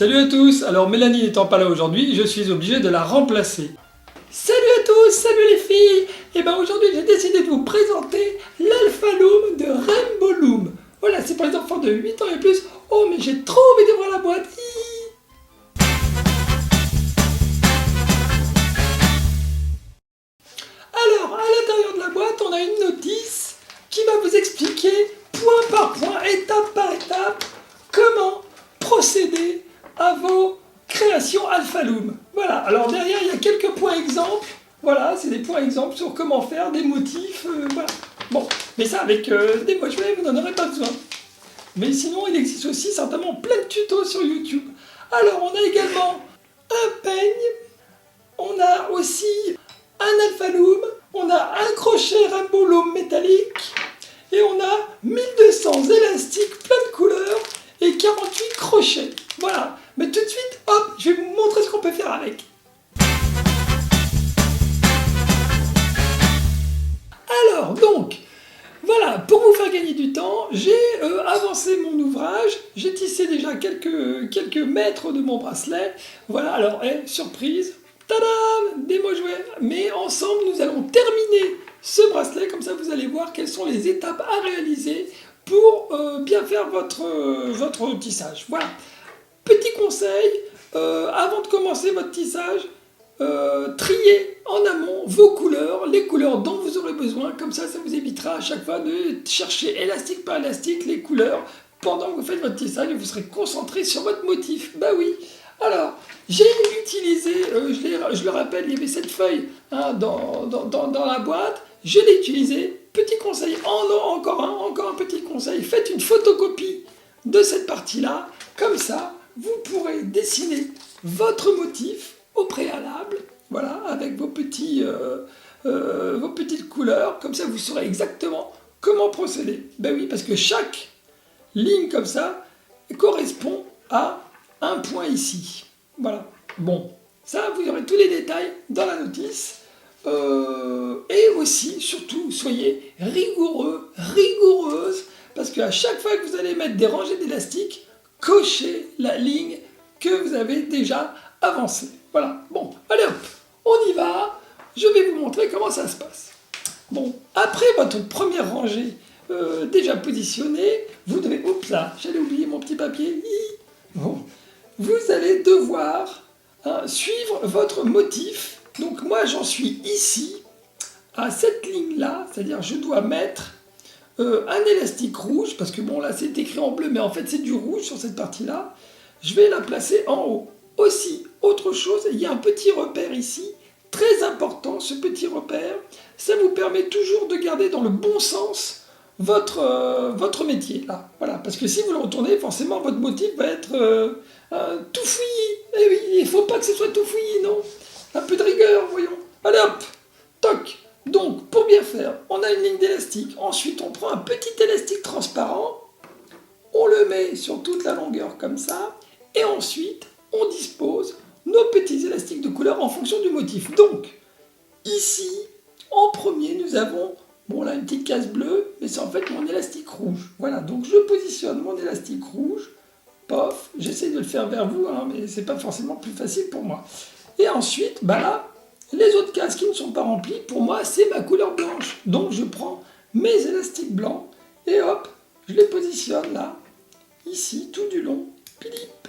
Salut à tous, alors Mélanie n'étant pas là aujourd'hui, je suis obligé de la remplacer. Salut à tous, salut les filles. Et ben aujourd'hui j'ai décidé de vous présenter l'Alpha Loom de Rainbow Loom. Voilà, c'est pour les enfants de 8 ans et plus. Oh mais j'ai trop envie d'ouvrir la boîte. Alors, à l'intérieur de la boîte, on a une notice qui va vous expliquer point par point, étape par étape, comment procéder à vos créations Alpha Loom. Voilà, alors derrière il y a quelques points exemples. Voilà, c'est des points exemples sur comment faire des motifs. Voilà. Bon, mais ça avec des mots jouets, vous n'en aurez pas besoin. Mais sinon, il existe aussi certainement plein de tutos sur YouTube. Alors, on a également un peigne. On a aussi un Alpha Loom. On a un crochet Rainbow Loom métallique. Et on a 1200 élastiques plein de couleurs et 48 crochets. Voilà. Mais tout de suite, hop, je vais vous montrer ce qu'on peut faire avec. Alors, donc, voilà, pour vous faire gagner du temps, j'ai avancé mon ouvrage. J'ai tissé déjà quelques mètres de mon bracelet. Voilà, alors, surprise, tadam, des mots jouets. Mais ensemble, nous allons terminer ce bracelet. Comme ça, vous allez voir quelles sont les étapes à réaliser pour bien faire votre tissage. Voilà. Petit conseil, avant de commencer votre tissage, triez en amont vos couleurs, les couleurs dont vous aurez besoin, comme ça vous évitera à chaque fois de chercher élastique par élastique les couleurs pendant que vous faites votre tissage et vous serez concentré sur votre motif. Bah oui. Alors, j'ai utilisé, je le rappelle, il y avait cette feuille hein, dans la boîte, je l'ai utilisé. Petit conseil, encore un petit conseil, faites une photocopie de cette partie-là, comme ça vous pourrez dessiner votre motif au préalable, voilà, avec vos petites couleurs, comme ça vous saurez exactement comment procéder. Ben oui, parce que chaque ligne comme ça correspond à un point ici. Voilà. Bon, ça vous aurez tous les détails dans la notice. Et aussi, surtout, soyez rigoureuse, parce qu'à chaque fois que vous allez mettre des rangées d'élastiques, cochez la ligne que vous avez déjà avancée. Voilà, bon, allez hop, on y va. Je vais vous montrer comment ça se passe. Bon, après votre première rangée déjà positionnée, vous devez... Oups là, j'allais oublier mon petit papier. Bon, vous allez devoir suivre votre motif. Donc moi, j'en suis ici, à cette ligne-là, c'est-à-dire je dois mettre un élastique rouge, parce que bon là c'est écrit en bleu, mais en fait c'est du rouge sur cette partie-là. Je vais la placer en haut. Aussi, autre chose, il y a un petit repère ici, très important, ce petit repère, ça vous permet toujours de garder dans le bon sens votre métier, là, voilà, parce que si vous le retournez, forcément votre motif va être tout fouillis. Eh oui, il ne faut pas que ce soit tout fouillis, non. Un peu de rigueur, voyons. Allez hop, toc. Donc, pour bien faire, on a une ligne d'élastique. Ensuite, on prend un petit élastique transparent. On le met sur toute la longueur comme ça. Et ensuite, on dispose nos petits élastiques de couleur en fonction du motif. Donc, ici, en premier, nous avons, bon là, une petite case bleue, mais c'est en fait mon élastique rouge. Voilà, donc je positionne mon élastique rouge. Pof, j'essaie de le faire vers vous, hein, mais c'est pas forcément plus facile pour moi. Et ensuite, bah là, les autres cases qui ne sont pas remplies, pour moi, c'est ma couleur blanche. Donc, je prends mes élastiques blancs et hop, je les positionne là, ici, tout du long. Pilip.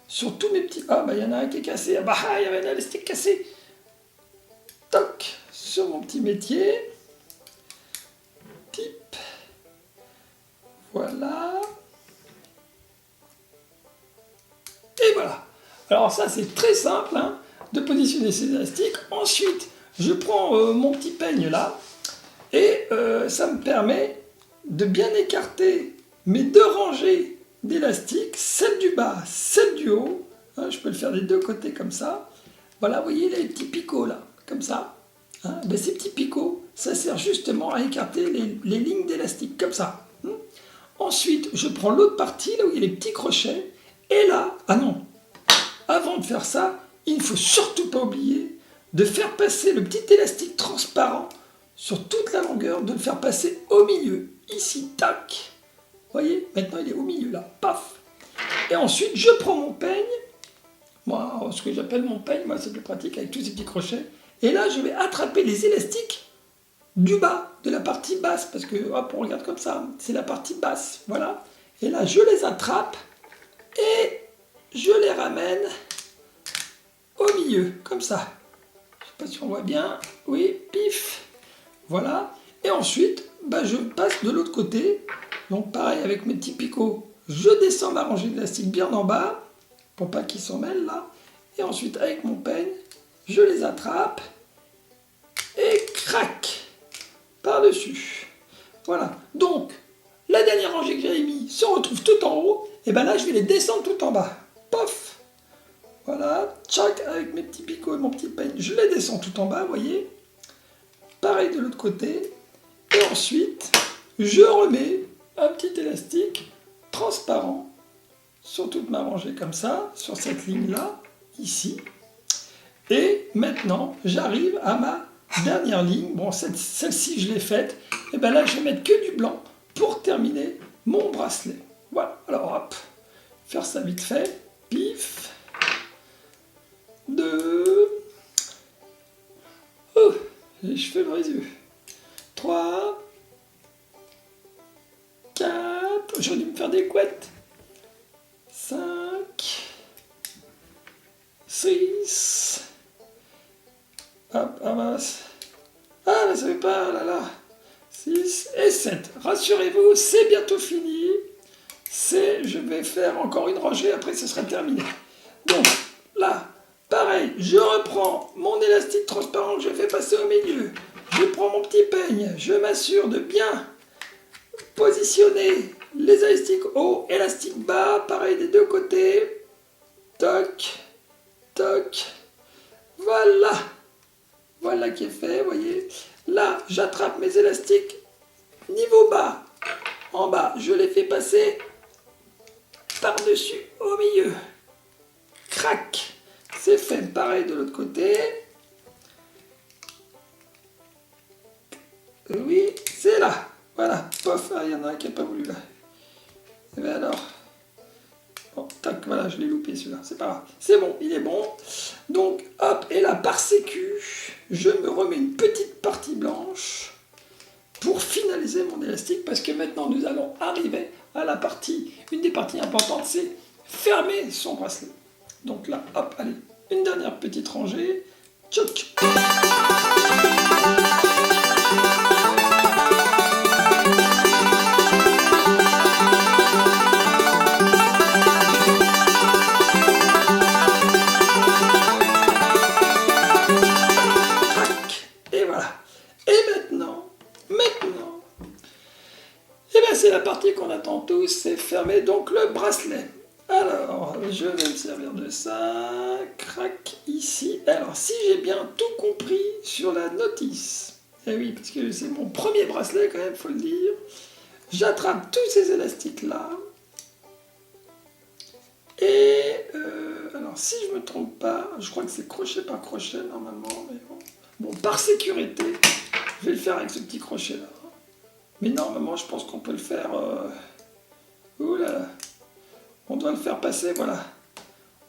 Sur tous mes petits... Ah, bah, il y en a un qui est cassé. Ah, bah, il y avait un élastique cassé. Toc, sur mon petit métier. Tip. Voilà. Et voilà. Alors ça, c'est très simple hein, de positionner ces élastiques. Ensuite, je prends mon petit peigne là et ça me permet de bien écarter mes deux rangées d'élastiques, celle du bas, celle du haut. Hein, je peux le faire des deux côtés comme ça. Voilà, vous voyez les petits picots là, comme ça. Hein, ben, ces petits picots, ça sert justement à écarter les lignes d'élastique, comme ça. Ensuite, je prends l'autre partie, là où il y a les petits crochets, et là, ah non, avant de faire ça, il ne faut surtout pas oublier de faire passer le petit élastique transparent sur toute la longueur, de le faire passer au milieu, ici, tac. Vous voyez, maintenant il est au milieu là, paf. Et ensuite, je prends mon peigne. Moi, ce que j'appelle mon peigne, moi, c'est plus pratique avec tous ces petits crochets. Et là, je vais attraper les élastiques du bas, de la partie basse, parce que, hop, on regarde comme ça, c'est la partie basse, voilà. Et là, je les attrape et je les ramène au milieu, comme ça. Je sais pas si on voit bien. Oui, pif. Voilà. Et ensuite, bah, je passe de l'autre côté. Donc, pareil, avec mes petits picots, je descends ma rangée d'élastiques bien en bas, pour pas qu'ils s'en mêlent, là. Et ensuite, avec mon peigne, je les attrape et crac par-dessus. Voilà. Donc, la dernière rangée que j'avais mis se retrouve tout en haut. Et ben là, je vais les descendre tout en bas. Pof. Voilà. Tchac, avec mes petits picots et mon petit peigne, je les descends tout en bas, vous voyez. Pareil de l'autre côté. Et ensuite, je remets un petit élastique transparent sur toute ma rangée comme ça, sur cette ligne-là, ici. Et maintenant, j'arrive à ma dernière ligne. Bon, celle-ci, je l'ai faite. Et bien là, je vais mettre que du blanc pour terminer mon bracelet. Voilà. Alors, hop, faire ça vite fait. Pif. 2. Oh, j'ai les cheveux dans les yeux. 3. 4. J'aurais dû me faire des couettes. 5. 6. Hop, avance. Ah, mais ça fait pas, là là. 6 et 7. Rassurez-vous, c'est bientôt fini. Je vais faire encore une rangée, après ce sera terminé. Donc, là, pareil, je reprends mon élastique transparent que je fais passer au milieu. Je prends mon petit peigne, je m'assure de bien positionner les élastiques haut, élastique bas, pareil des deux côtés. Toc, toc. Voilà. Voilà qui est fait, vous voyez. Là, j'attrape mes élastiques niveau bas. En bas, je les fais passer par-dessus, au milieu. Crac. C'est fait. Pareil de l'autre côté. Oui, c'est là. Voilà. Pof. Ah, il y en a un qui n'a pas voulu là. Et bien alors. Bon, tac, voilà, je l'ai loupé celui-là. C'est pas grave. C'est bon, il est bon. Donc, hop. Et là, par sécu, je me remets une petite partie blanche pour finaliser mon élastique, parce que maintenant nous allons arriver à la partie, une des parties importantes, c'est fermer son bracelet. Donc là, hop, allez, une dernière petite rangée, tchoc. Et voilà. Et maintenant, et bien c'est la partie qu'on attend tous, c'est fermer donc le bracelet. Alors, je vais me servir de ça, crac, ici. Alors, si j'ai bien tout compris sur la notice, et oui, parce que c'est mon premier bracelet quand même, faut le dire, j'attrape tous ces élastiques-là, et, alors si je me trompe pas, je crois que c'est crochet par crochet normalement, mais bon. Bon, par sécurité, je vais le faire avec ce petit crochet-là. Mais normalement, je pense qu'on peut le faire... Ouh là là. On doit le faire passer, voilà.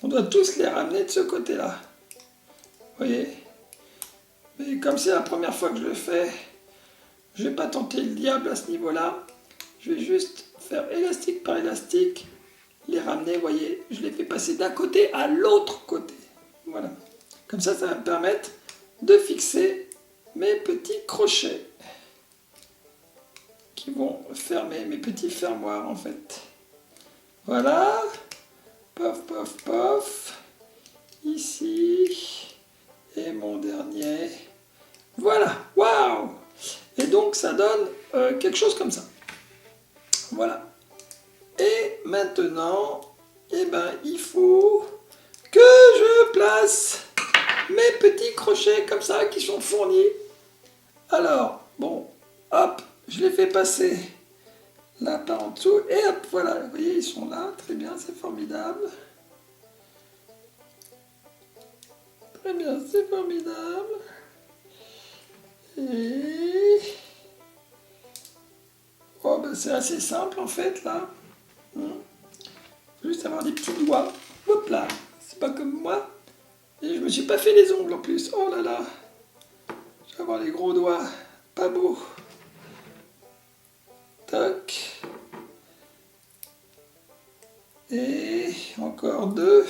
On doit tous les ramener de ce côté-là. Vous voyez? Mais comme c'est la première fois que je le fais, je ne vais pas tenter le diable à ce niveau-là. Je vais juste faire élastique par élastique, les ramener, vous voyez? Je les fais passer d'un côté à l'autre côté. Voilà. Comme ça va me permettre de fixer mes petits crochets qui vont fermer mes petits fermoirs en fait. Voilà. Pof, pof, pof. Ici. Et mon dernier. Voilà. Waouh! Et donc ça donne quelque chose comme ça. Voilà. Et maintenant, eh ben, il faut que je place mes petits crochets comme ça qui sont fournis. Alors, bon, hop, je les fais passer là par en dessous et hop, voilà, vous voyez, ils sont là, très bien, c'est formidable. Très bien, c'est formidable. Et... oh, ben, c'est assez simple en fait là. Juste avoir des petits doigts. Hop là, c'est pas comme moi. Et je me suis pas fait les ongles en plus. Oh là là. Je vais avoir les gros doigts. Pas beau. Toc. Et encore 2.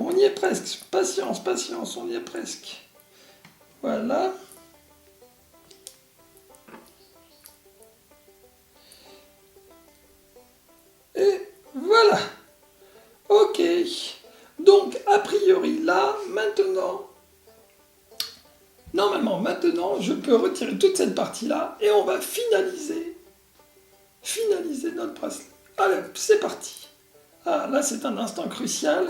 On y est presque. Patience, patience, on y est presque. Voilà. Et voilà. Ok. Donc, a priori, là, maintenant, normalement, maintenant, je peux retirer toute cette partie-là et on va finaliser notre bracelet. Allez, c'est parti. Ah, là, c'est un instant crucial.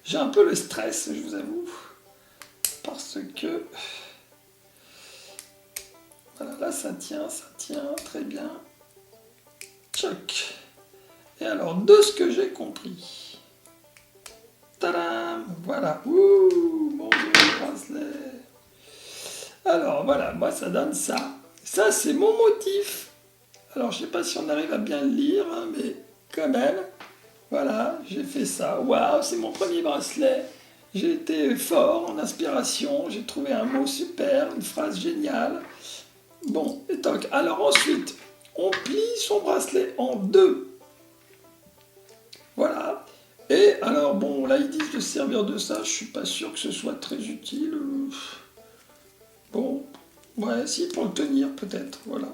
J'ai un peu le stress, je vous avoue. Parce que... Voilà, là, ça tient, très bien. Tchoc. Et alors, de ce que j'ai compris... Tadam! Voilà. Ouh, mon joli bracelet. Alors, voilà, moi, ça donne ça. Ça, c'est mon motif. Alors, je sais pas si on arrive à bien le lire, hein, mais quand même... Voilà, j'ai fait ça. Waouh, c'est mon premier bracelet. J'ai été fort en inspiration. J'ai trouvé un mot super, une phrase géniale. Bon, et toc. Alors ensuite, on plie son bracelet en 2. Voilà. Et alors, bon, là, ils disent de se servir de ça. Je suis pas sûr que ce soit très utile. Bon, ouais, si, pour le tenir, peut-être. Voilà.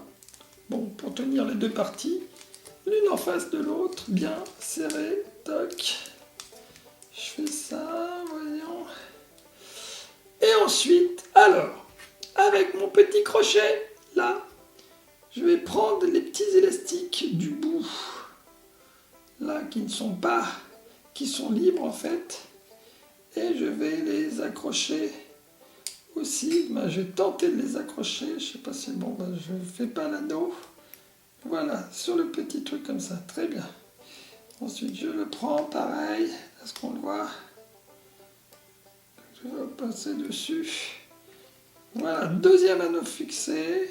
Bon, pour tenir les deux parties. L'une en face de l'autre, bien serré, toc. Je fais ça, voyons. Et ensuite, alors, avec mon petit crochet, là, je vais prendre les petits élastiques du bout, là, qui sont libres en fait, et je vais les accrocher aussi. Ben, je vais tenter de les accrocher, je sais pas si c'est bon, ben, je ne fais pas l'anneau. Voilà, sur le petit truc comme ça, très bien. Ensuite, je le prends, pareil, est-ce qu'on le voit? Je vais passer dessus. Voilà, deuxième anneau fixé.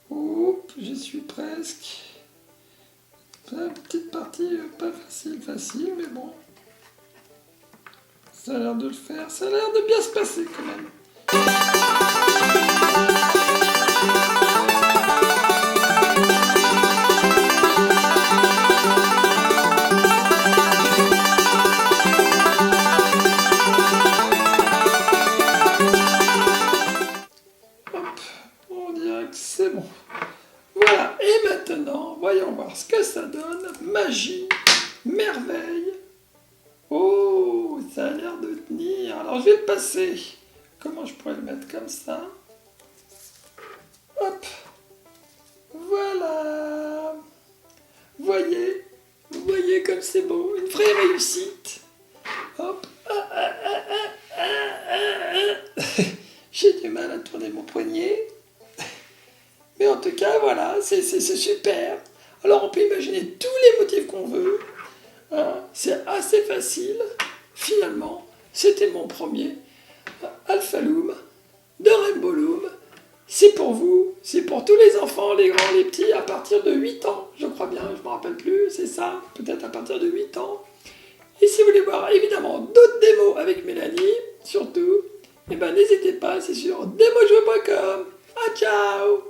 Oups, j'y suis presque. Une petite partie pas facile, mais bon. Ça a l'air de le faire, ça a l'air de bien se passer quand même. On dirait que c'est bon. Voilà, et maintenant, voyons voir ce que ça donne. Magie, merveille. Oh, ça a l'air de tenir. Alors, je vais le passer. Comment je pourrais le mettre comme ça? Hop. Voilà. Vous voyez comme c'est beau. Une vraie réussite. Hop. J'ai du mal à tourner mon poignet. Mais en tout cas, voilà, c'est super. Alors on peut imaginer tous les motifs qu'on veut. Hein, c'est assez facile. Finalement, c'était mon premier Alpha Loom de Rainbow Loom. C'est pour vous, c'est pour tous les enfants, les grands, les petits, à partir de 8 ans, je crois bien, je ne me rappelle plus, c'est ça, peut-être à partir de 8 ans. Et si vous voulez voir évidemment d'autres démos avec Mélanie, surtout, eh ben n'hésitez pas, c'est sur demojouer.com. Ah, ciao!